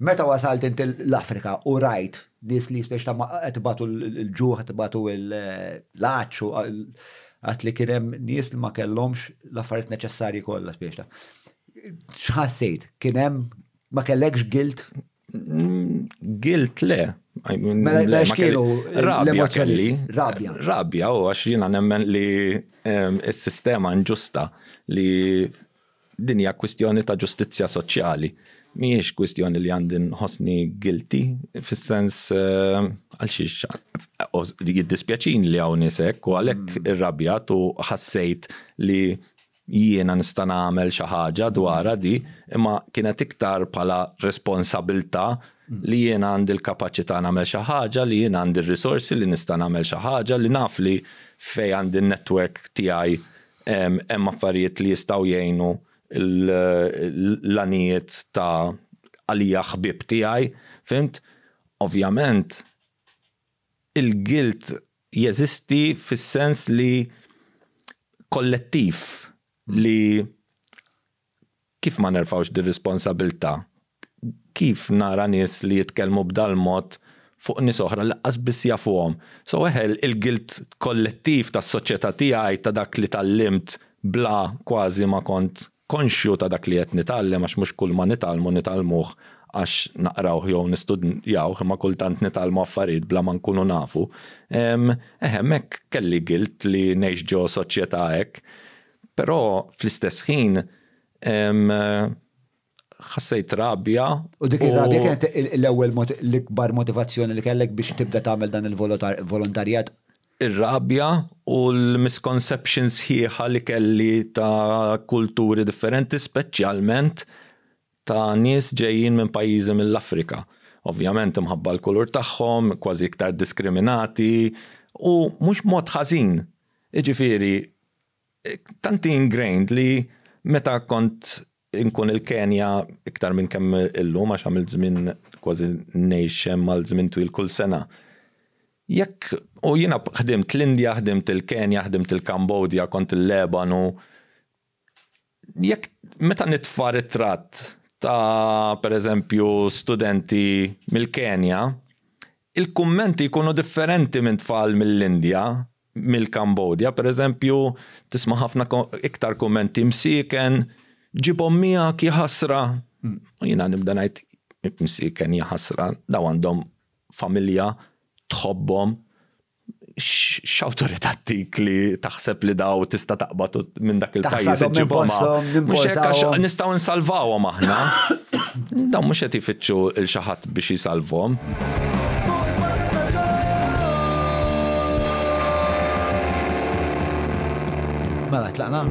Meta wasalt inti l-Afrika u rajt nies li spiex ta' qed ibatu l-ġuħ, qed ibatu l-aċċu, għat li kien hemm nies li ma kellhomx l-affarijiet neċessarji kollha spiex ta'. X'ħassejt? Kien hemm ma kellekx guilt? Guilt le. Mela x'kienu Rabja kelli. Rabja. Rabja u għax jiena nemmen li s-sistema inġusta li dinja kwistjoni ta' ġustizzja soċjali. Mhijiex kwistjoni li għandi nħossni guilty, fis-sens għal xiex jiddispjaċin li hawn nies hekk u għalhekk irrabjat u ħassejt li jiena nista' nagħmel xi ħaġa dwarha di, imma kienet iktar bħala responsabilità li jiena għandi l-kapaċità nagħmel xi ħaġa, li jiena għandi r-risorsi li nista' nagħmel xi ħaġa, li naf li fejn għandi n-network tiegħi hemm affarijiet li jistgħu jgħinu l-anijiet ta' għalija ħbib tiegħi, fimt? Ovvjament, il-guilt jeżisti fis-sens li kollettiv li kif ma nerfawx dir-responsabilità, kif nara nies li jitkellmu b'dal mod fuq nies oħra laqqas biss jafuhom. So il-guilt kollettiv tas-soċjetà tiegħi ta' dak li tallimt bla kważi ma kont konxju ta' dak li qed nitgħallem għax mhux kull ma nitgħallmuh għax naqrawh jew nistudjawh imma kultant nitgħallmu affarijiet bla ma nkunu nafu. Hemmhekk kelli guilt li ngħix ġew soċjetà hekk, però fl-istess ħin ħassejt rabja. U dik ir-rabja kienet l-ewwel l-ikbar motivazzjoni li kellek biex tibda tagħmel dan il-volontarjat? Ir-rabja u l-misconceptions ħieħa li kelli ta' kulturi differenti, speċjalment ta' nies ġejjin minn pajjiżi mill-Afrika. Ovvjament imħabba l-kulur tagħhom, kważi iktar diskriminati u mhux mod ħażin. Jiġifieri tanti ingrained li meta kont inkun il-Kenja iktar minn kemm illum għax għamilt żmien kważi ngħix għal żmien twil kull sena. Jekk u jiena ħdimt l-Indja, ħdimt il-Kenja, ħdimt il-Kambodja, kont il-Lebanu. Jekk meta nitfa' ritratt ta' pereżempju studenti mill-Kenja, il-kummenti jkunu differenti minn tfal mill-Indja, mill-Kambodja. Pereżempju, tisma' ħafna iktar kummenti msieken, ġibhom miegħek ħasra. Jiena nibda ngħid msieken ħasra, daw għandhom familja tħobbhom, x'awtorità tik li taħseb li daw tista' taqbad minn dak il-pajjiż iġibhom. Mhux hekk għax nistgħu nsalvawhom aħna. Dawn mhux qed ifittxu il xi ħadd biex jisalvhom. Mela tlaqna.